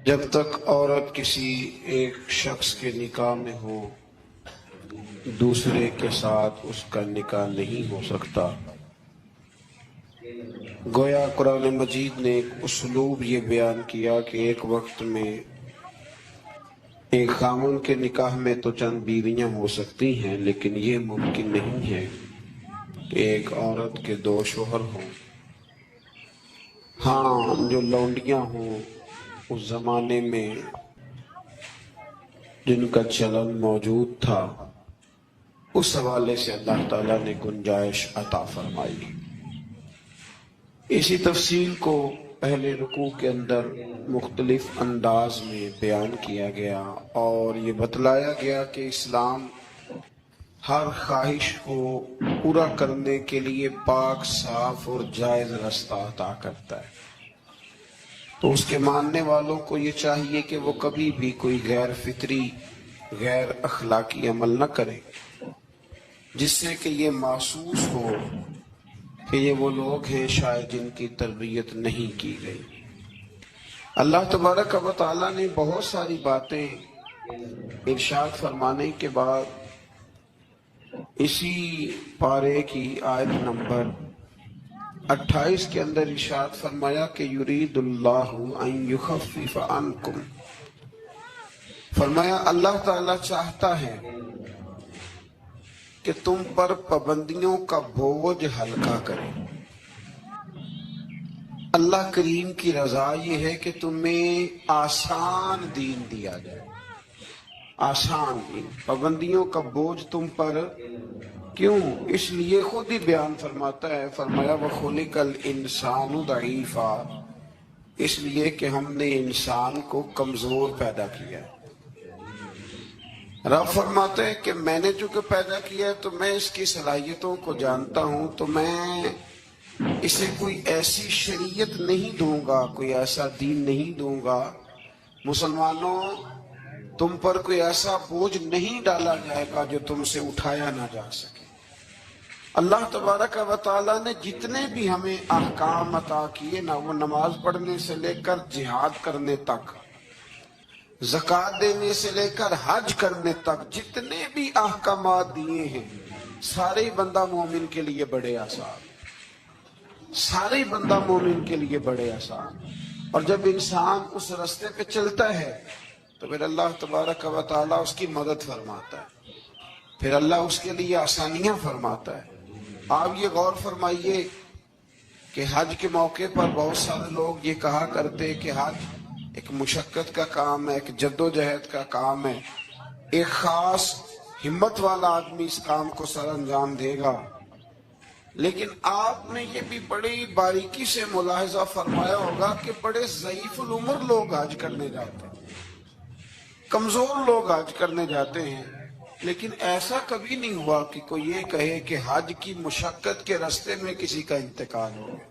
جب تک عورت کسی ایک شخص کے نکاح میں ہو دوسرے کے ساتھ اس کا نکاح نہیں ہو سکتا۔ گویا قرآن مجید نے ایک اسلوب یہ بیان کیا کہ ایک وقت میں ایک خامن کے نکاح میں تو چند بیویاں ہو سکتی ہیں، لیکن یہ ممکن نہیں ہے کہ ایک عورت کے دو شوہر ہوں۔ ہاں، جو لونڈیاں ہوں اس زمانے میں جن کا چلن موجود تھا، اس حوالے سے اللہ تعالیٰ نے گنجائش عطا فرمائی۔ اسی تفصیل کو پہلے رکوع کے اندر مختلف انداز میں بیان کیا گیا اور یہ بتلایا گیا کہ اسلام ہر خواہش کو پورا کرنے کے لیے پاک، صاف اور جائز راستہ عطا کرتا ہے۔ تو اس کے ماننے والوں کو یہ چاہیے کہ وہ کبھی بھی کوئی غیر فطری، غیر اخلاقی عمل نہ کرے جس سے کہ یہ محسوس ہو کہ یہ وہ لوگ ہیں شاید جن کی تربیت نہیں کی گئی۔ اللہ تبارک و تعالیٰ نے بہت ساری باتیں ارشاد فرمانے کے بعد اسی پارے کی آیت نمبر 28 کے اندر ارشاد فرمایا کہ یرید اللہ ان یخفف عنکم، فرمایا اللہ تعالیٰ چاہتا ہے کہ تم پر پابندیوں کا بوجھ ہلکا کرے۔ اللہ کریم کی رضا یہ ہے کہ تمہیں آسان دین دیا جائے، آسان دین۔ پابندیوں کا بوجھ تم پر کیوں؟ اس لیے خود ہی بیان فرماتا ہے، فرمایا وَخُلِقَ الْإِنسَانُ ضَعِيفًا، اس لیے کہ ہم نے انسان کو کمزور پیدا کیا ہے۔ رب فرماتے ہیں کہ میں نے چونکہ پیدا کیا ہے تو میں اس کی صلاحیتوں کو جانتا ہوں، تو میں اسے کوئی ایسی شریعت نہیں دوں گا، کوئی ایسا دین نہیں دوں گا، مسلمانوں تم پر کوئی ایسا بوجھ نہیں ڈالا جائے گا جو تم سے اٹھایا نہ جا سکے۔ اللہ تبارک و تعالیٰ نے جتنے بھی ہمیں احکام عطا کیے نا، وہ نماز پڑھنے سے لے کر جہاد کرنے تک، زکوٰۃ دینے سے لے کر حج کرنے تک، جتنے بھی احکامات دیے ہیں سارے بندہ مومن کے لیے بڑے آسان، سارے بندہ مومن کے لیے بڑے آسان۔ اور جب انسان اس راستے پہ چلتا ہے تو پھر اللہ تبارک و تعالیٰ اس کی مدد فرماتا ہے، پھر اللہ اس کے لیے آسانیاں فرماتا ہے۔ آپ یہ غور فرمائیے کہ حج کے موقع پر بہت سارے لوگ یہ کہا کرتے کہ حج ایک مشقت کا کام ہے، ایک جد و جہد کا کام ہے، ایک خاص ہمت والا آدمی اس کام کو سر انجام دے گا۔ لیکن آپ نے یہ بھی بڑی باریکی سے ملاحظہ فرمایا ہوگا کہ بڑے ضعیف العمر لوگ حج کرنے جاتے ہیں، کمزور لوگ حج کرنے جاتے ہیں، لیکن ایسا کبھی نہیں ہوا کہ کوئی یہ کہے کہ حج کی مشقت کے راستے میں کسی کا انتقال ہو گیا۔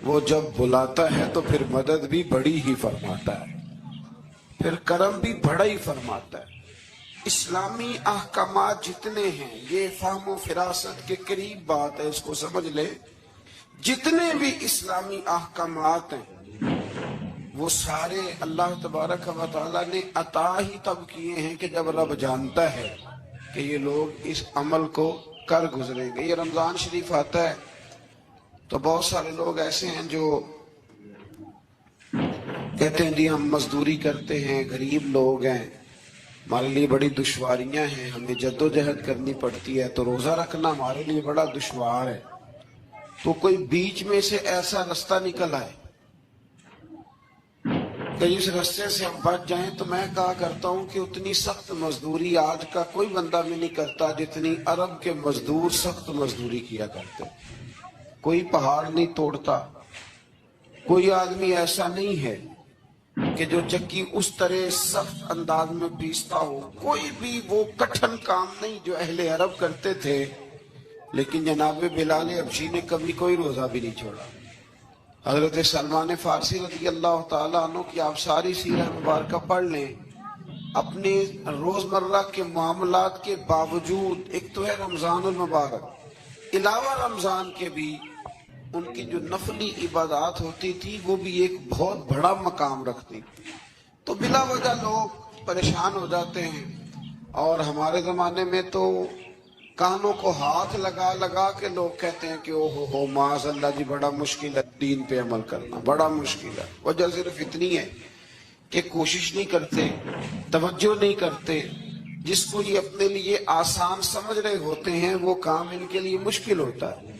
وہ جب بلاتا ہے تو پھر مدد بھی بڑی ہی فرماتا ہے، پھر کرم بھی بڑا ہی فرماتا ہے۔ اسلامی احکامات جتنے ہیں، یہ فہم و فراست کے قریب بات ہے، اس کو سمجھ لے، جتنے بھی اسلامی احکامات ہیں وہ سارے اللہ تبارک و تعالیٰ نے عطا ہی تب کیے ہیں کہ جب رب جانتا ہے کہ یہ لوگ اس عمل کو کر گزریں گے۔ یہ رمضان شریف آتا ہے تو بہت سارے لوگ ایسے ہیں جو کہتے ہیں جی ہم مزدوری کرتے ہیں، غریب لوگ ہیں، ہمارے لیے بڑی دشواریاں ہیں، ہمیں جد و جہد کرنی پڑتی ہے، تو روزہ رکھنا ہمارے لیے بڑا دشوار ہے۔ تو کوئی بیچ میں سے ایسا راستہ نکل آئے کہ اس راستے سے ہم بچ جائیں، تو میں کہا کرتا ہوں کہ اتنی سخت مزدوری آج کا کوئی بندہ بھی نہیں کرتا جتنی عرب کے مزدور سخت مزدوری کیا کرتے۔ کوئی پہاڑ نہیں توڑتا، کوئی آدمی ایسا نہیں ہے کہ جو چکی اس طرح سخت انداز میں پیستا ہو، کوئی بھی وہ کٹھن کام نہیں جو اہل عرب کرتے تھے۔ لیکن جناب بلال حبشی نے کبھی کوئی روزہ بھی نہیں چھوڑا۔ حضرت سلمان فارسی رضی اللہ تعالیٰ عنہ کی آپ ساری سیرت مبارکہ پڑھ لیں، اپنے روزمرہ کے معاملات کے باوجود، ایک تو ہے رمضان المبارک، علاوہ رمضان کے بھی ان کی جو نفلی عبادات ہوتی تھی وہ بھی ایک بہت بڑا مقام رکھتی تھی. تو بلا وجہ لوگ پریشان ہو جاتے ہیں. اور ہمارے زمانے میں تو کانوں کو ہاتھ لگا لگا کے لوگ کہتے ہیں کہ او ہو معاذ اللہ جی بڑا مشکل ہے دین پہ عمل کرنا، بڑا مشکل ہے. وجہ صرف اتنی ہے کہ کوشش نہیں کرتے، توجہ نہیں کرتے. جس کو یہ اپنے لیے آسان سمجھ رہے ہوتے ہیں وہ کام ان کے لیے مشکل ہوتا ہے،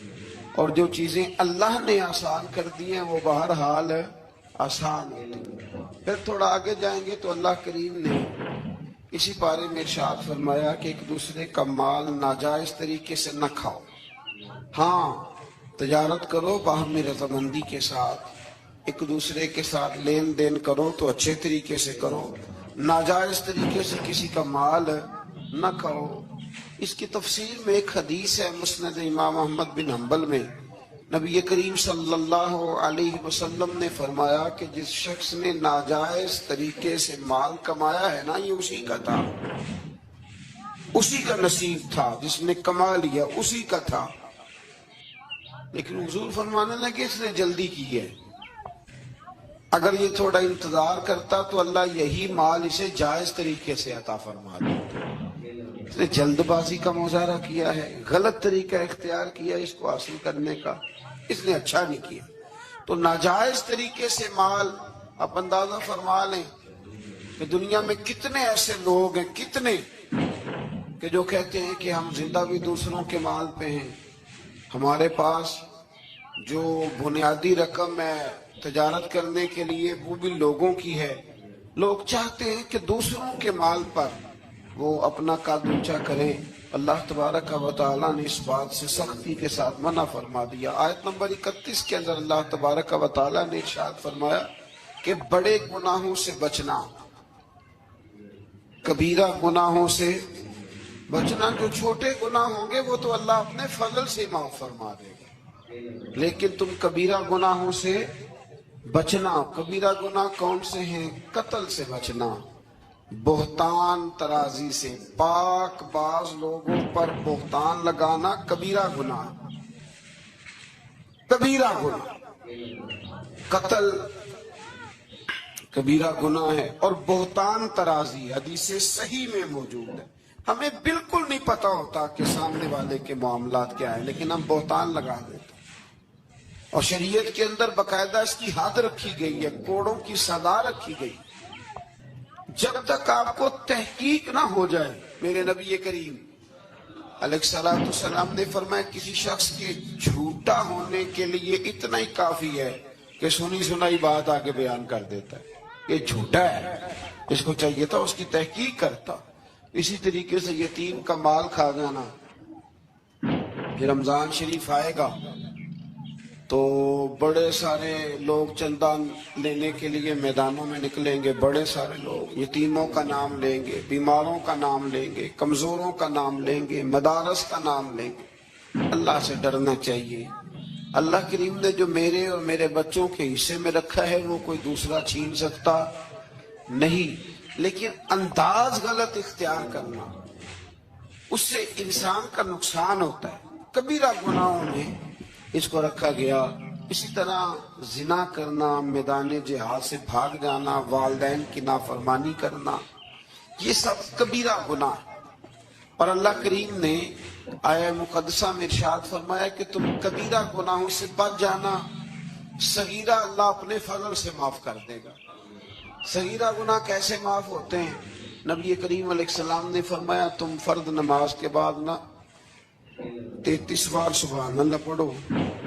اور جو چیزیں اللہ نے آسان کر دی ہیں وہ بہرحال آسان ہوتی ہیں. پھر تھوڑا آگے جائیں گے تو اللہ کریم نے اسی بارے میں ارشاد فرمایا کہ ایک دوسرے کا مال ناجائز طریقے سے نہ کھاؤ. ہاں تجارت کرو باہمی رضامندی کے ساتھ، ایک دوسرے کے ساتھ لین دین کرو تو اچھے طریقے سے کرو، ناجائز طریقے سے کسی کا مال نہ کھاؤ. اس کی تفسیر میں ایک حدیث ہے مسند امام احمد بن حنبل میں. نبی کریم صلی اللہ علیہ وسلم نے فرمایا کہ جس شخص نے ناجائز طریقے سے مال کمایا ہے نا، یہ اسی کا تھا، اسی کا نصیب تھا. جس نے کما لیا اسی کا تھا. لیکن حضور فرمانے لگے اس نے جلدی کی ہے، اگر یہ تھوڑا انتظار کرتا تو اللہ یہی مال اسے جائز طریقے سے عطا فرما دیتا. اس نے جلد بازی کا مظاہرہ کیا ہے، غلط طریقہ اختیار کیا اس کو حاصل کرنے کا، اس نے اچھا نہیں کیا. تو ناجائز طریقے سے مال، آپ اندازہ فرما لیں کہ دنیا میں کتنے ایسے لوگ ہیں، کتنے کہ جو کہتے ہیں کہ ہم زندہ بھی دوسروں کے مال پہ ہیں. ہمارے پاس جو بنیادی رقم ہے تجارت کرنے کے لیے وہ بھی لوگوں کی ہے. لوگ چاہتے ہیں کہ دوسروں کے مال پر وہ اپنا قد اونچا کریں. اللہ تبارک و تعالیٰ نے اس بات سے سختی کے ساتھ منع فرما دیا. آیت نمبر 31 کے اندر اللہ تبارک و تعالیٰ نے ارشاد فرمایا کہ بڑے گناہوں سے بچنا، کبیرہ گناہوں سے بچنا. جو چھوٹے گناہ ہوں گے وہ تو اللہ اپنے فضل سے معاف فرما دے گا، لیکن تم کبیرہ گناہوں سے بچنا. کبیرہ گناہ کون سے ہیں؟ قتل سے بچنا، بہتان ترازی سے، پاک باز لوگوں پر بہتان لگانا کبیرہ گناہ، کبیرہ گناہ. قتل کبیرہ گناہ ہے، اور بہتان ترازی حدیث صحیح میں موجود ہے. ہمیں بالکل نہیں پتا ہوتا کہ سامنے والے کے معاملات کیا ہیں، لیکن ہم بہتان لگا دیتے ہیں. اور شریعت کے اندر باقاعدہ اس کی حد رکھی گئی ہے، کوڑوں کی سزا رکھی گئی. جب تک آپ کو تحقیق نہ ہو جائے، میرے نبی کریم علیہ الصلوۃ والسلام نے فرمایا کسی شخص کے جھوٹا ہونے کے لیے اتنا ہی کافی ہے کہ سنی سنائی بات آگے بیان کر دیتا ہے یہ جھوٹا ہے. اس کو چاہیے تھا اس کی تحقیق کرتا. اسی طریقے سے یتیم کا مال کھا جانا. پھر رمضان شریف آئے گا تو بڑے سارے لوگ چندہ لینے کے لیے میدانوں میں نکلیں گے. بڑے سارے لوگ یتیموں کا نام لیں گے، بیماروں کا نام لیں گے، کمزوروں کا نام لیں گے، مدارس کا نام لیں گے. اللہ سے ڈرنا چاہیے. اللہ کریم نے جو میرے اور میرے بچوں کے حصے میں رکھا ہے وہ کوئی دوسرا چھین سکتا نہیں. لیکن انداز غلط اختیار کرنا، اس سے انسان کا نقصان ہوتا ہے. کبیرہ گناہوں میں اس کو رکھا گیا. اسی طرح زنا کرنا، میدان جہاد سے بھاگ جانا، والدین کی نافرمانی کرنا، یہ سب کبیرہ گناہ. اور اللہ کریم نے آیہ مقدسہ میں ارشاد فرمایا کہ تم کبیرہ گناہوں سے بچ جانا، صغیرہ اللہ اپنے فضل سے معاف کر دے گا. صغیرہ گناہ کیسے معاف ہوتے ہیں؟ نبی کریم علیہ السلام نے فرمایا تم فرض نماز کے بعد نا 33 بار سبحان اللہ پڑھو،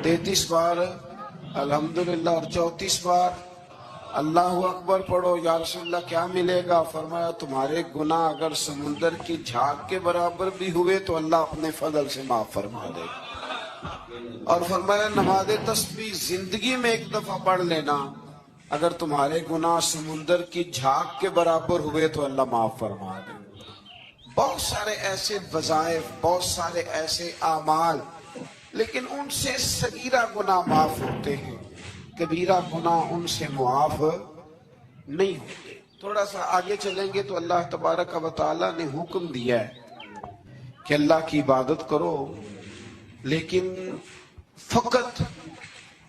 33 بار الحمدللہ، اور 34 بار اللہ اکبر پڑھو. یا رسول اللہ کیا ملے گا؟ فرمایا تمہارے گناہ اگر سمندر کی جھاگ کے برابر بھی ہوئے تو اللہ اپنے فضل سے معاف فرما دے گا. اور فرمایا نماز تسبیح زندگی میں ایک دفعہ پڑھ لینا، اگر تمہارے گناہ سمندر کی جھاگ کے برابر ہوئے تو اللہ معاف فرما دے. بہت سارے ایسے وظائف، بہت سارے ایسے اعمال، لیکن ان سے صغیرہ گناہ معاف ہوتے ہیں، کبیرہ گناہ ان سے معاف نہیں ہوتے. تھوڑا سا آگے چلیں گے تو اللہ تبارک و تعالیٰ نے حکم دیا ہے کہ اللہ کی عبادت کرو، لیکن فقط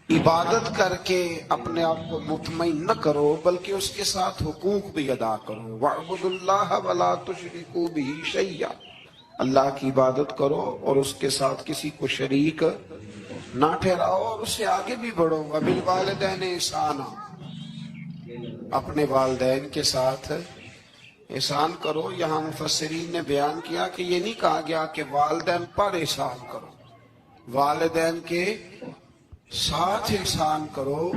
عبادت کر کے اپنے آپ کو مطمئن نہ کرو بلکہ اس کے ساتھ حقوق بھی ادا کرو۔ وَاعْبُدُوا اللَّهَ وَلَا تُشْرِكُوا بِهِ شَيْئًا، اللہ کی عبادت کرو اور اس کے ساتھ کسی کو شریک نہ ٹھہراؤ، اور اس سے آگے بھی بڑھو۔ وَبِالْوَالِدَيْنِ احسانا، اپنے والدین کے ساتھ احسان کرو۔ یہاں مفسرین نے بیان کیا کہ یہ نہیں کہا گیا کہ والدین پر احسان کرو، والدین کے ساتھ احسان کرو،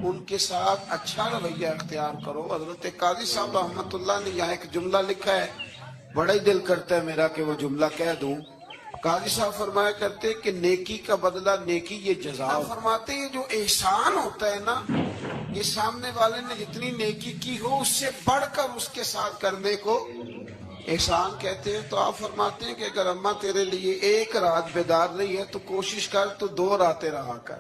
ان کے ساتھ اچھا رویہ اختیار کرو۔ حضرت قاضی صاحب رحمۃ اللہ نے یہاں ایک جملہ لکھا ہے، بڑا ہی دل کرتا ہے میرا کہ وہ جملہ کہہ دوں۔ قاضی صاحب فرمایا کرتے کہ نیکی کا بدلہ نیکی، یہ جزا فرماتے ہیں جو احسان ہوتا ہے نا، یہ سامنے والے نے جتنی نیکی کی ہو اس سے بڑھ کر اس کے ساتھ کرنے کو احسان کہتے ہیں۔ تو آپ فرماتے ہیں کہ اگر اماں تیرے لیے ایک رات بیدار رہی ہے تو کوشش کر تو 2 راتیں رہا کر،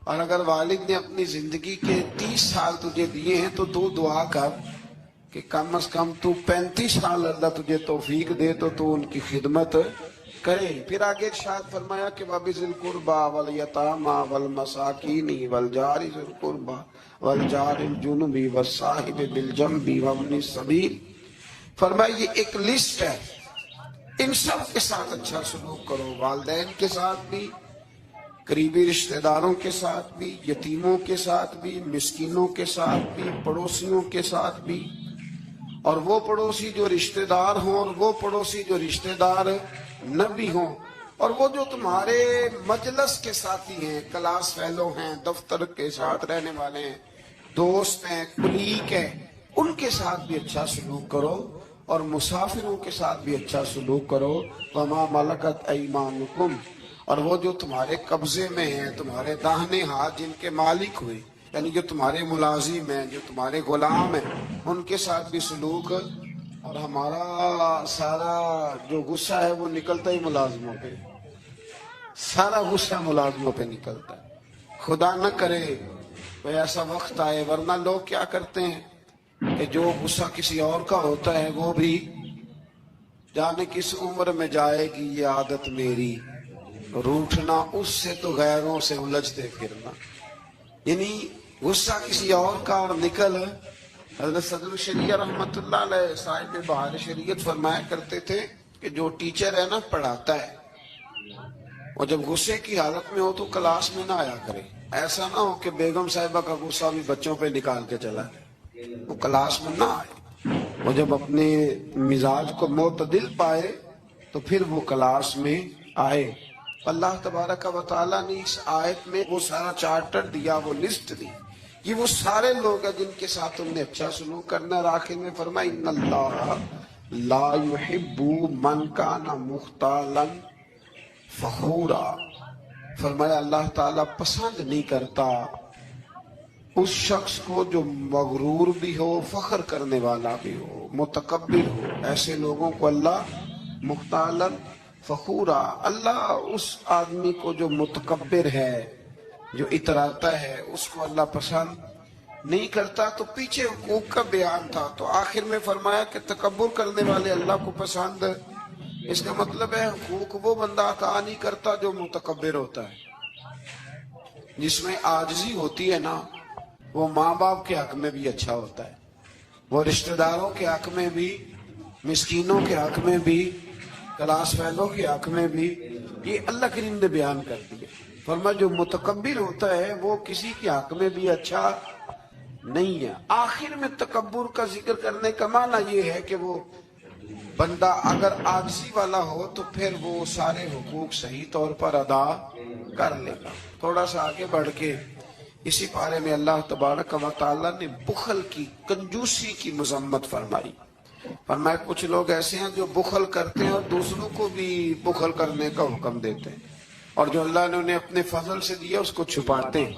اور اگر والد نے اپنی زندگی کے 30 سال تجھے دیے ہیں تو 2 دعا کر کہ کم از کم تو 35 سال اللہ تجھے توفیق دے تو ان کی خدمت کرے۔ پھر آگے ارشاد فرمایا کہ وَبِذِي الْقُرْبَى وَالْيَتَامَى وَالْمَسَاكِينِ وَالْجَارِ ذِي الْقُرْبَى وَالْجَارِ الْجُنُبِ وَالصَّاحِبِ بِالْجَنبِ وَابْنِ السَّبِيلِ، فرمایا یہ ایک لسٹ ہے، ان سب کے ساتھ اچھا سلوک کرو، والدین کے ساتھ بھی، قریبی رشتہ داروں کے ساتھ بھی، یتیموں کے ساتھ بھی، مسکینوں کے ساتھ بھی، پڑوسیوں کے ساتھ بھی، اور وہ پڑوسی جو رشتہ دار ہوں اور وہ پڑوسی جو رشتہ دار نہ بھی ہوں، اور وہ جو تمہارے مجلس کے ساتھی ہیں، کلاس فیلو ہیں، دفتر کے ساتھ رہنے والے ہیں، دوست ہیں، کلیگ ہیں، ان کے ساتھ بھی اچھا سلوک کرو، اور مسافروں کے ساتھ بھی اچھا سلوک کرو۔ وَمَا مَلَكَتْ أَيْمَانُكُمْ، اور وہ جو تمہارے قبضے میں ہیں، تمہارے داہنے ہاتھ جن کے مالک ہوئے، یعنی جو تمہارے ملازم ہیں، جو تمہارے غلام ہیں، ان کے ساتھ بھی سلوک۔ اور ہمارا سارا جو غصہ ہے وہ نکلتا ہی ملازموں پہ، سارا غصہ ملازموں پہ نکلتا ہے۔ خدا نہ کرے کوئی ایسا وقت آئے، ورنہ لوگ کیا کرتے ہیں کہ جو غصہ کسی اور کا ہوتا ہے وہ بھی جانے کس عمر میں جائے گی یہ عادت میری، روٹھنا اس سے تو غیروں سے الجھتے پھرنا، یعنی غصہ کسی اور کا اور نکل۔ حضرت صدر الشریعہ رحمۃ اللہ علیہ صاحب بہار شریعت فرمایا کرتے تھے کہ جو ٹیچر ہے نا پڑھاتا ہے، اور جب غصے کی حالت میں ہو تو کلاس میں نہ آیا کرے، ایسا نہ ہو کہ بیگم صاحبہ کا غصہ بھی بچوں پہ نکال کے چلا ہے، وہ کلاس میں نہ آئے، وہ جب اپنے مزاج کو معتدل پائے تو پھر وہ کلاس میں آئے۔ اللہ تبارک و تعالیٰ نے اس آیت میں وہ سارا چارٹر دیا، وہ لسٹ دی، یہ وہ سارے لوگ ہیں جن کے ساتھ تم نے اچھا سلوک کرنا ہے۔ آخر میں فرمایا ان اللہ لا يحب من کان مختالا فخورا، فرمایا اللہ تعالیٰ پسند نہیں کرتا اس شخص کو جو مغرور بھی ہو، فخر کرنے والا بھی ہو، متکبر ہو، ایسے لوگوں کو اللہ مختالا فخورا، اللہ اس آدمی کو جو متکبر ہے، جو اتراتا ہے، اس کو اللہ پسند نہیں کرتا۔ تو پیچھے حقوق کا بیان تھا، تو آخر میں فرمایا کہ تکبر کرنے والے اللہ کو پسند، اس کا مطلب ہے حقوق وہ بندہ عطا نہیں کرتا جو متکبر ہوتا ہے، جس میں عاجزی ہوتی ہے نا، وہ ماں باپ کے حق میں بھی اچھا ہوتا ہے، وہ رشتہ داروں کے حق میں بھی، مسکینوں کے حق میں بھی، کلاس فیلوں کے حق میں بھی، یہ اللہ کریم نے بیان کر دیا۔ فرمایا جو متکبر ہوتا ہے وہ کسی کے حق میں بھی اچھا نہیں ہے۔ آخر میں تکبر کا ذکر کرنے کا معنی یہ ہے کہ وہ بندہ اگر عاجزی والا ہو تو پھر وہ سارے حقوق صحیح طور پر ادا کر لے گا۔ تھوڑا سا آگے بڑھ کے اسی پارے میں اللہ تبارک و تعالیٰ نے بخل کی، کنجوسی کی مذمت فرمائی۔ فرمایا کچھ لوگ ایسے ہیں جو بخل کرتے ہیں اور دوسروں کو بھی بخل کرنے کا حکم دیتے ہیں، اور جو اللہ نے انہیں اپنے فضل سے دیا اس کو چھپاتے ہیں۔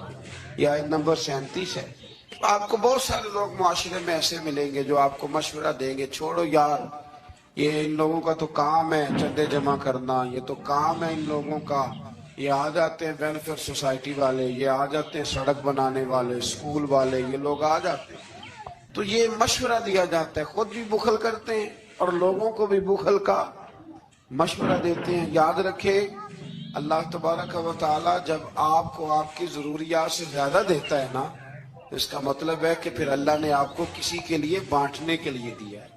یہ آیت نمبر 37 ہے۔ آپ کو بہت سارے لوگ معاشرے میں ایسے ملیں گے جو آپ کو مشورہ دیں گے، چھوڑو یار، یہ ان لوگوں کا تو کام ہے چندے جمع کرنا، یہ تو کام ہے ان لوگوں کا، یہ آ جاتے ہیں ویلفیئر سوسائٹی والے، یہ آ جاتے ہیں سڑک بنانے والے، اسکول والے، یہ لوگ آ جاتے ہیں، تو یہ مشورہ دیا جاتا ہے، خود بھی بخل کرتے ہیں اور لوگوں کو بھی بخل کا مشورہ دیتے ہیں۔ یاد رکھے اللہ تبارک و تعالی جب آپ کو آپ کی ضروریات سے زیادہ دیتا ہے نا، تو اس کا مطلب ہے کہ پھر اللہ نے آپ کو کسی کے لیے بانٹنے کے لیے دیا ہے۔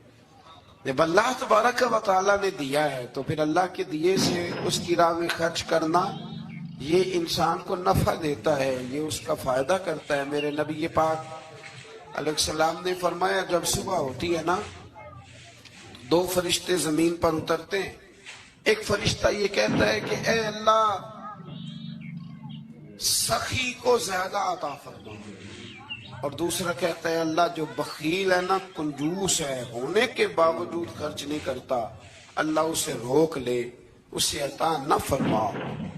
جب اللہ تبارک و تعالی نے دیا ہے تو پھر اللہ کے دیے سے اس کی راہ میں خرچ کرنا یہ انسان کو نفع دیتا ہے، یہ اس کا فائدہ کرتا ہے۔ میرے نبی پاک علیہ السلام نے فرمایا جب صبح ہوتی ہے نا، دو فرشتے زمین پر اترتے ہیں۔ ایک فرشتہ یہ کہتا ہے کہ اے اللہ سخی کو زیادہ عطا فرما، اور دوسرا کہتا ہے اللہ جو بخیل ہے نا، کنجوس ہے، ہونے کے باوجود خرچ نہیں کرتا، اللہ اسے روک لے، اسے عطا نہ فرما۔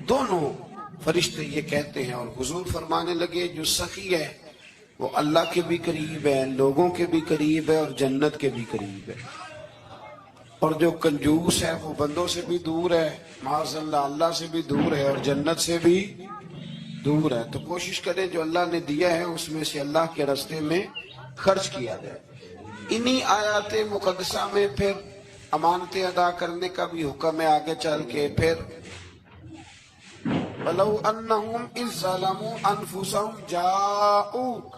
دونوں فرشتے یہ کہتے ہیں، اور حضور فرمانے لگے جو سخی ہے وہ اللہ کے بھی قریب ہے، لوگوں کے بھی قریب ہے، اور جنت کے بھی قریب ہے، اور جو کنجوس ہے وہ بندوں سے بھی دور ہے، معاذ اللہ اللہ سے بھی دور ہے، اور جنت سے بھی دور ہے۔ تو کوشش کریں جو اللہ نے دیا ہے اس میں سے اللہ کے راستے میں خرچ کیا جائے۔ انہی آیات مقدسہ میں پھر امانتیں ادا کرنے کا بھی حکم ہے۔ آگے چل کے پھر وَلَوْ أَنَّهُمْ إِذْ ظَلَمُوا أَنفُسَهُمْ جَاءُوكَ،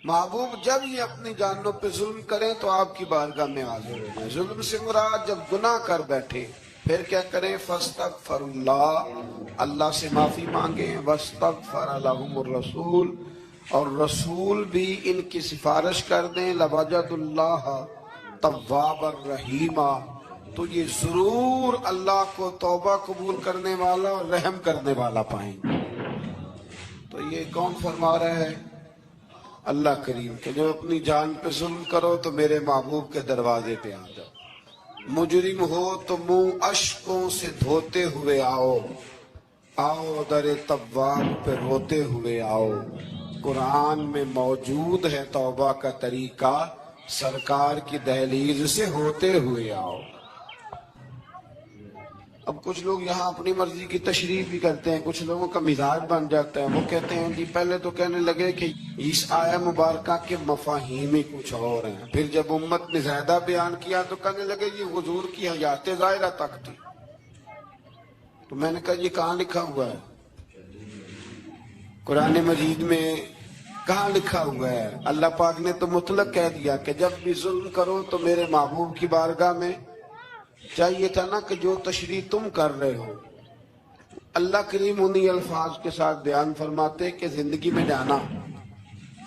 محبوب جب یہ اپنی جانوں پہ ظلم کریں تو آپ کی بارگاہ میں حاضر ہو جائیں۔ ظلم سے مراد جب گناہ کر بیٹھے پھر کیا کریں؟ فَاسْتَغْفَرُوا اللَّهَ، اللہ سے معافی مانگیں، وَاسْتَغْفَرَ لَهُمُ الرَّسُولُ، اور رسول بھی ان کی سفارش کر دیں، لَوَجَدُوا اللَّهَ تَوَّابًا رَحِيمًا، تو یہ ضرور اللہ کو توبہ قبول کرنے والا اور رحم کرنے والا پائیں گے۔ تو یہ کون فرما رہا ہے؟ اللہ کریم، کہ جو اپنی جان پہ ظلم کرو تو میرے محبوب کے دروازے پہ آ جاؤ، مجرم ہو تو منہ اشکوں سے دھوتے ہوئے آؤ، آؤ در تواب پہ روتے ہوئے آؤ۔ قرآن میں موجود ہے توبہ کا طریقہ، سرکار کی دہلیز سے ہوتے ہوئے آؤ۔ اب کچھ لوگ یہاں اپنی مرضی کی تشریح بھی کرتے ہیں، کچھ لوگوں کا مزاج بن جاتا ہے، وہ کہتے ہیں جی پہلے تو کہنے لگے کہ اس آیہ مبارکہ کے مفاہیم ہی کچھ اور ہیں، پھر جب امت نے زیادہ بیان کیا تو کہنے لگے یہ حضور کی حیات ظاہرہ تک تھی۔ تو میں نے کہا یہ کہاں لکھا ہوا ہے؟ قرآن مجید میں کہاں لکھا ہوا ہے؟ اللہ پاک نے تو مطلق کہہ دیا کہ جب بھی ظلم کرو تو میرے محبوب کی بارگاہ میں چاہیے تھا نا کہ جو تشریح تم کر رہے ہو۔ اللہ کریم انہی الفاظ کے ساتھ بیان فرماتے کہ زندگی میں جانا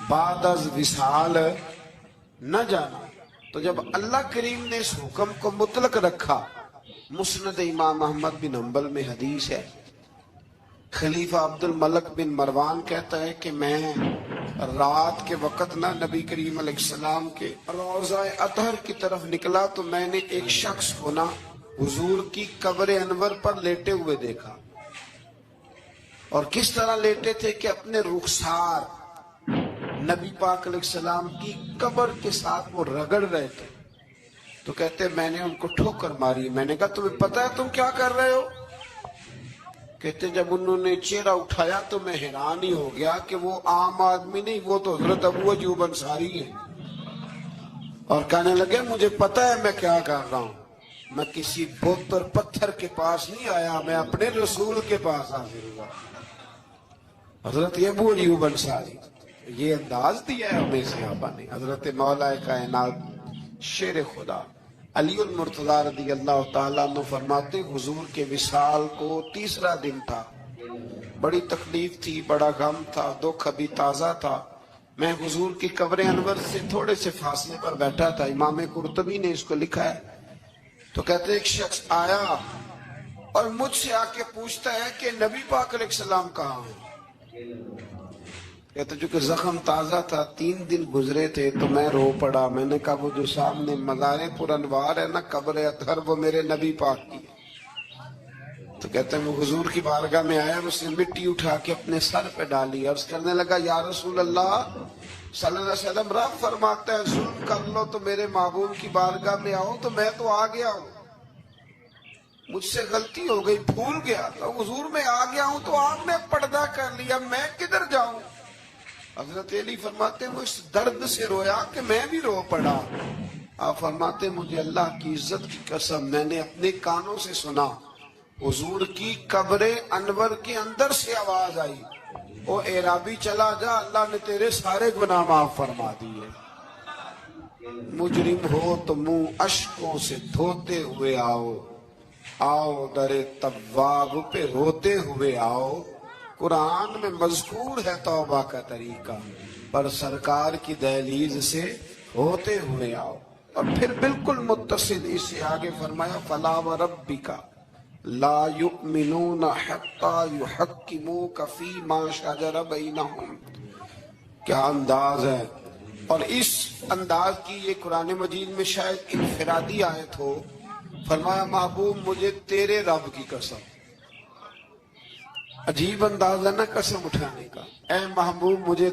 بعد از وصال نہ جانا۔ تو جب اللہ کریم نے اس حکم کو مطلق رکھا، مسند امام احمد بن حنبل میں حدیث ہے، خلیفہ عبد الملک بن مروان کہتا ہے کہ میں رات کے وقت نہ نبی کریم علیہ السلام کے روضہ اطہر کی طرف نکلا تو میں نے ایک شخص کو نا حضور کی قبر انور پر لیٹے ہوئے دیکھا، اور کس طرح لیٹے تھے کہ اپنے رخسار نبی پاک علیہ السلام کی قبر کے ساتھ وہ رگڑ رہے تھے۔ تو کہتے میں نے ان کو ٹھوکر ماری، میں نے کہا تمہیں پتہ ہے تم کیا کر رہے ہو؟ کہتے جب انہوں نے چہرہ اٹھایا تو میں حیران ہی ہو گیا کہ وہ عام آدمی نہیں، وہ تو حضرت ابو ایوب انصاری ہے، اور کہنے لگے مجھے پتہ ہے میں کیا کر رہا ہوں، میں کسی بت اور پتھر کے پاس نہیں آیا، میں اپنے رسول کے پاس حاضر ہوا۔ حضرت ابو ایوب انصاری، یہ انداز دیا ہے ہمیں صحابہ نے۔ حضرت مولا کائنات شیر خدا علی المرتضی رضی اللہ تعالیٰ عنہ فرماتے حضور کے وصال کو تیسرا دن تھا، بڑی تکلیف تھی، بڑا غم تھا، دکھ ابھی تازہ تھا۔ میں حضور کی قبر انور سے تھوڑے سے فاصلے پر بیٹھا تھا، امام قرطبی نے اس کو لکھا ہے۔ تو کہتے ایک شخص آیا اور مجھ سے آ کے پوچھتا ہے کہ نبی پاک علیہ السلام کہاں ہیں؟ کہتے چونکہ زخم تازہ تھا، 3 دن گزرے تھے، تو میں رو پڑا۔ میں نے کہا وہ جو سامنے مزار پر انوار ہے نا قبر اطہر، وہ میرے نبی پاک کی ہے۔ تو کہتے ہیں وہ حضور کی بارگاہ میں آیا، اس نے مٹی اٹھا کے اپنے سر پہ ڈالی، عرض کرنے لگا یا رسول اللہ صلی اللہ علیہ وسلم، رب فرماتا ہے ظلم کر لو تو میرے محبوب کی بارگاہ میں آؤ، تو میں تو آ گیا ہوں، مجھ سے غلطی ہو گئی، بھول گیا تو حضور میں آ گیا ہوں، تو آپ نے پردہ کر لیا، میں کدھر جاؤں؟ حضرت علی فرماتے ہیں وہ اس درد سے رویا کہ میں بھی رو پڑا۔ آپ فرماتے ہیں مجھے اللہ کی عزت کی قسم، میں نے اپنے کانوں سے سنا حضور کی قبر انور کے اندر سے آواز آئی، او اعرابی چلا جا، اللہ نے تیرے سارے گناہ معاف فرما دیے۔ مجرم ہو تو منہ اشکوں سے دھوتے ہوئے آؤ، آؤ در تواب پہ روتے ہوئے آؤ۔ قرآن میں مذکور ہے توبہ کا طریقہ، پر سرکار کی دہلیز سے ہوتے ہوئے آؤ۔ اور پھر بالکل متصل اس سے آگے فرمایا فلا وربک لا یؤمنون حتی یحکموک فیما شجر بینہم۔ کیا انداز ہے! اور اس انداز کی یہ قرآن مجید میں شاید انفرادی آیت ہو۔ فرمایا محبوب مجھے تیرے رب کی قسم، عجیب انداز ہے نا قسم اٹھانے کا، اے محبوب مجھے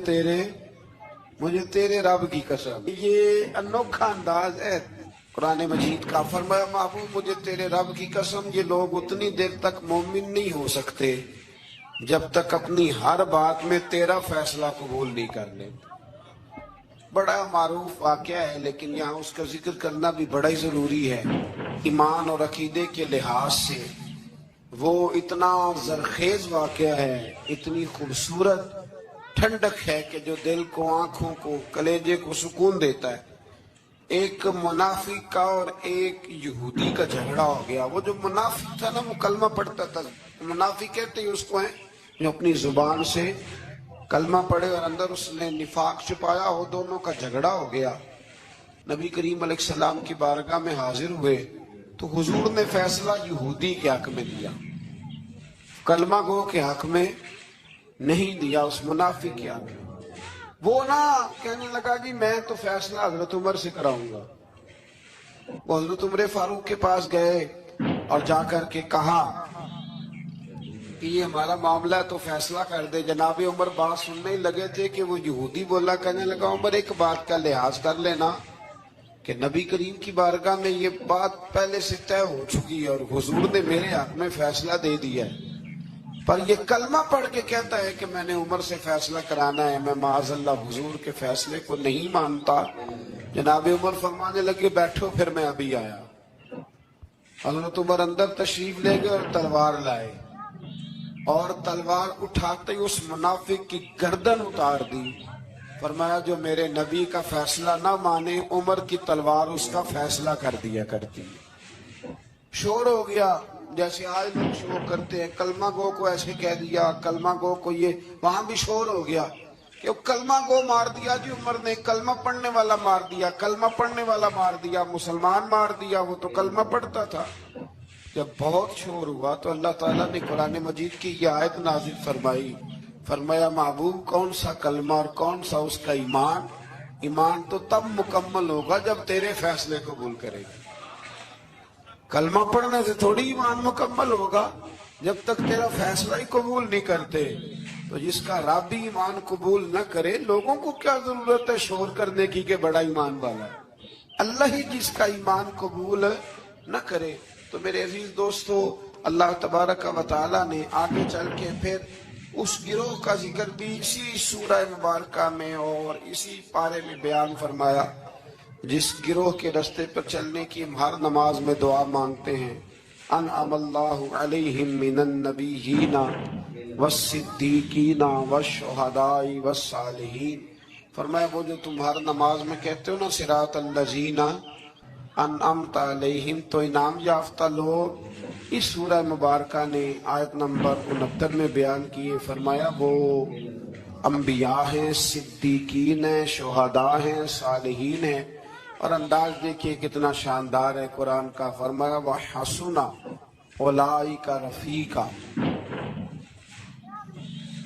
تیرے رب کی قسم، یہ انوکھا انداز ہے قرآن مجید کا۔ فرمایا محبوب مجھے تیرے رب کی قسم، یہ لوگ اتنی دیر تک مومن نہیں ہو سکتے جب تک اپنی ہر بات میں تیرا فیصلہ قبول نہیں کر لیں۔ بڑا معروف واقعہ ہے لیکن یہاں اس کا ذکر کرنا بھی بڑا ہی ضروری ہے۔ ایمان اور عقیدے کے لحاظ سے وہ اتنا زرخیز واقعہ ہے، اتنی خوبصورت ٹھنڈک ہے کہ جو دل کو، آنکھوں کو، کلیجے کو سکون دیتا ہے۔ ایک منافق کا اور ایک یہودی کا جھگڑا ہو گیا۔ وہ جو منافق تھا نا وہ کلمہ پڑھتا تھا، منافق کہتے ہیں اس کو ہیں جو اپنی زبان سے کلمہ پڑھے اور اندر اس نے نفاق چھپایا ہو، دونوں کا جھگڑا ہو گیا۔ نبی کریم علیہ السلام کی بارگاہ میں حاضر ہوئے تو حضور نے فیصلہ یہودی کے حق میں دیا، کلمہ گو کے حق میں نہیں دیا، اس منافق کے حق میں۔ وہ نا کہنے لگا جی میں تو فیصلہ حضرت عمر سے کراؤں گا۔ وہ حضرت عمر فاروق کے پاس گئے اور جا کر کے کہا کہ یہ ہمارا معاملہ ہے تو فیصلہ کر دے۔ جناب عمر بات سننے ہی لگے تھے کہ وہ یہودی بولا، کہنے لگا عمر ایک بات کا لحاظ کر لینا کہ نبی کریم کی بارگاہ میں یہ بات پہلے سے طے ہو چکی ہے اور حضور نے میرے حق میں فیصلہ دے دیا ہے، پر یہ کلمہ پڑھ کے کہتا ہے کہ میں نے عمر سے فیصلہ کرانا ہے، میں معاذ اللہ حضور کے فیصلے کو نہیں مانتا۔ جناب عمر فرمانے لگے بیٹھو پھر میں ابھی آیا۔ حضرت عمر اندر تشریف لے گئے اور تلوار لائے، اور تلوار اٹھاتے ہی اس منافق کی گردن اتار دی۔ فرمایا جو میرے نبی کا فیصلہ نہ مانے، عمر کی تلوار اس کا فیصلہ کر دیا کرتی۔ شور ہو گیا جیسے آج لوگ شور کرتے ہیں، کلمہ گو کو ایسے کہہ دیا، کلمہ گو کو یہ، وہاں بھی شور ہو گیا کہ کلمہ گو مار دیا جی عمر نے، کلمہ پڑھنے والا مار دیا، کلمہ پڑھنے والا مار دیا، مسلمان مار دیا، وہ تو کلمہ پڑھتا تھا۔ جب بہت شور ہوا تو اللہ تعالیٰ نے قرآن مجید کی یہ آیت نازل فرمائی۔ فرمایا محبوب کون سا کلمہ اور کون سا اس کا ایمان؟ ایمان تو تب مکمل ہوگا جب تیرے فیصلے قبول کرے گا۔ کلمہ پڑھنے سے تھوڑی ایمان مکمل ہوگا جب تک تیرا فیصلہ ہی قبول نہیں کرتے۔ تو جس کا رب ہی ایمان قبول نہ کرے، لوگوں کو کیا ضرورت ہے شور کرنے کی کہ بڑا ایمان والا ہے؟ اللہ ہی جس کا ایمان قبول نہ کرے۔ تو میرے عزیز دوستو، اللہ تبارک و تعالیٰ نے آگے چل کے پھر اس گروہ کا ذکر بھی اسی سورہ مبارکہ میں اور اسی پارے میں بیان فرمایا، جس گروہ کے رستے پر چلنے کی ہم ہر نماز میں دعا مانگتے ہیں، انعم اللہ علیہم من النبیین والصدیقین والشہداء والصالحین۔ فرمایا وہ جو تم ہر نماز میں کہتے ہو نا صراط الذین انعمت علیہم، تو انعام یافتہ لوگ اس سورہ مبارکہ نے آیت نمبر 69 میں بیان کیے۔ فرمایا وہ انبیاء ہیں، صدیقین ہیں، شہداء ہیں، صالحین ہیں۔ اور انداز دیکھیے کتنا شاندار ہے قرآن کا۔ فرمایا وَحَسُنَ أُولَئِكَ رَفِيقًا،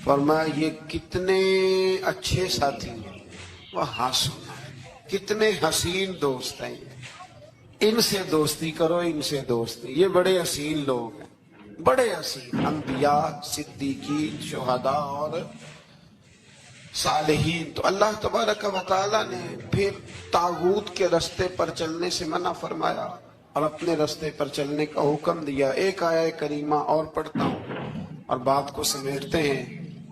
فرمایا یہ کتنے اچھے ساتھی ہیں، وَحَسُنَ کتنے حسین دوست ہیں، ان سے دوستی کرو، ان سے دوستی، یہ بڑے حسین لوگ ہیں، بڑے حسین انبیاء، صدیقین، شہداء اور صالحین۔ تو اللہ تبارک و تعالیٰ نے پھر طاغوت کے رستے پر چلنے سے منع فرمایا اور اپنے رستے پر چلنے کا حکم دیا۔ ایک آیہ کریمہ اور پڑھتا ہوں اور بات کو سمیٹتے ہیں۔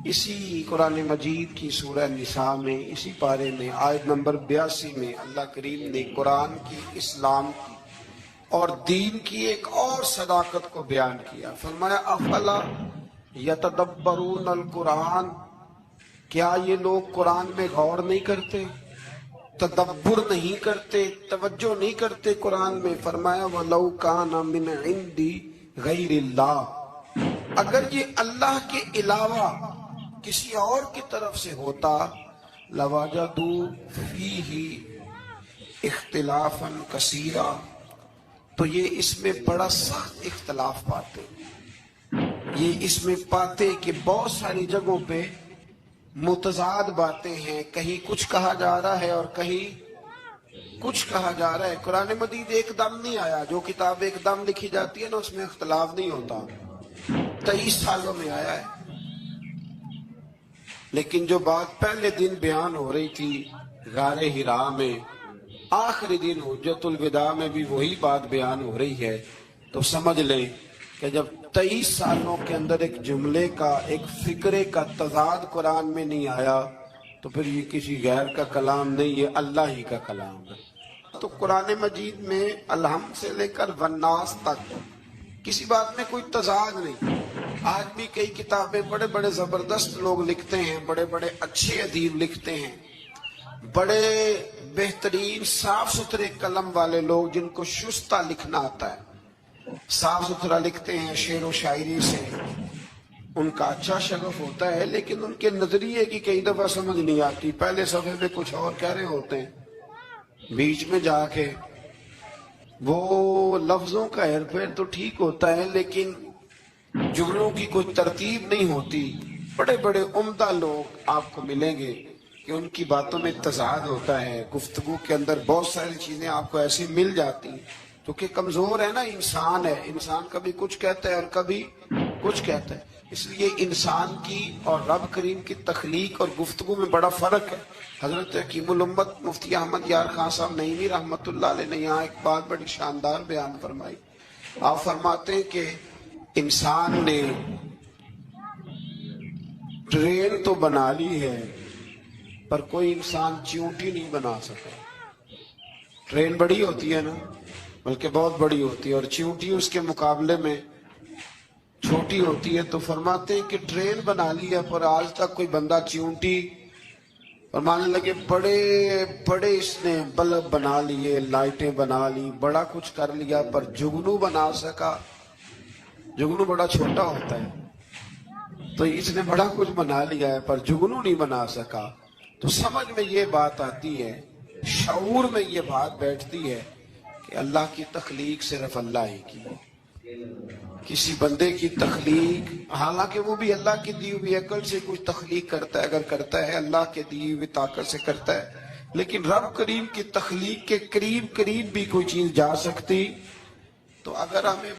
اسی قرآن مجید کی سورہ نساء میں، اسی پارے میں آیت نمبر 82 میں اللہ کریم نے قرآن کی، اسلام کی اور دین کی ایک اور صداقت کو بیان کیا. فرمایا افلا یتدبرون القرآن، کیا یہ لوگ قرآن میں غور نہیں کرتے، تدبر نہیں کرتے، توجہ نہیں کرتے قرآن میں. فرمایا وَلَوْ كَانَ مِنْ عِنْدِ غَيْرِ اللَّهِ، اگر یہ اللہ کے علاوہ کسی اور کی طرف سے ہوتا، لَوَجَدُوا فِيهِ اختلافاً كَثِيرًا، تو یہ اس میں بڑا سخت اختلاف پاتے. یہ اس میں پاتے کہ بہت ساری جگہوں پہ متضاد باتیں ہیں، کہیں کچھ کہا جا رہا ہے اور کہیں کچھ کہا جا رہا ہے. قرآن مجید ایک دم نہیں آیا. جو کتاب ایک دم لکھی جاتی ہے نا اس میں اختلاف نہیں ہوتا. 23 سالوں میں آیا ہے. لیکن جو بات پہلے دن بیان ہو رہی تھی غار حرا میں، آخری دن حجت الوداع میں بھی وہی بات بیان ہو رہی ہے. تو سمجھ لیں کہ جب 23 سالوں کے اندر ایک جملے کا، ایک فکرے کا تضاد قرآن میں نہیں آیا تو پھر یہ کسی غیر کا کلام نہیں، یہ اللہ ہی کا کلام ہے. تو قرآن مجید میں الحمد سے لے کر والناس تک کسی بات میں کوئی تضاد نہیں. آج بھی کئی کتابیں بڑے بڑے زبردست لوگ لکھتے ہیں، بڑے بڑے اچھے ادیب لکھتے ہیں، بڑے بہترین صاف ستھرے قلم والے لوگ جن کو شستہ لکھنا آتا ہے، صاف ستھرا لکھتے ہیں شعر و شاعری سے، ان کا اچھا شغف ہوتا ہے. لیکن ان کے نظریے کی کئی دفعہ سمجھ نہیں آتی. پہلے صفحے پہ کچھ اور کہہ رہے ہوتے ہیں، بیچ میں جا کے وہ لفظوں کا ہیر پھیر تو ٹھیک ہوتا ہے لیکن جملوں کی کوئی ترتیب نہیں ہوتی. بڑے بڑے عمدہ لوگ آپ کو ملیں گے کہ ان کی باتوں میں تضاد ہوتا ہے. گفتگو کے اندر بہت ساری چیزیں آپ کو ایسی مل جاتی ہیں کیونکہ کمزور ہے نا، انسان ہے، انسان کبھی کچھ کہتا ہے اور کبھی کچھ کہتا ہے. اس لیے انسان کی اور رب کریم کی تخلیق اور گفتگو میں بڑا فرق ہے. حضرت حکیم الامت مفتی احمد یار خان صاحب نعیمی رحمۃ اللہ علیہ نے یہاں ایک بات بڑی شاندار بیان فرمائی. آپ فرماتے ہیں کہ انسان نے ٹرین تو بنا لی ہے پر کوئی انسان چیونٹی نہیں بنا سکا. ٹرین بڑی ہوتی ہے نا، بلکہ بہت بڑی ہوتی ہے، اور چیونٹی اس کے مقابلے میں چھوٹی ہوتی ہے. تو فرماتے ہیں کہ ٹرین بنا لی ہے پر آج تک کوئی بندہ چیونٹی، اور ماننے لگے بڑے بڑے اس نے بلب بنا لیے، لائٹیں بنا لی، بڑا کچھ کر لیا، پر جگنو بنا سکا. جگنو بڑا چھوٹا ہوتا ہے. تو اس نے بڑا کچھ بنا لیا ہے پر جگنو نہیں بنا سکا. تو سمجھ میں یہ بات آتی ہے، شعور میں یہ بات بیٹھتی ہے کہ اللہ کی تخلیق صرف اللہ ہی کی ہے. کسی بندے کی تخلیق، حالانکہ وہ بھی اللہ کی دی ہوئی عقل سے کچھ تخلیق کرتا ہے، اگر کرتا ہے اللہ کے دی ہوئی طاقت سے کرتا ہے، لیکن رب کریم کی تخلیق کے قریب بھی کوئی چیز جا سکتی. تو اگر ہمیں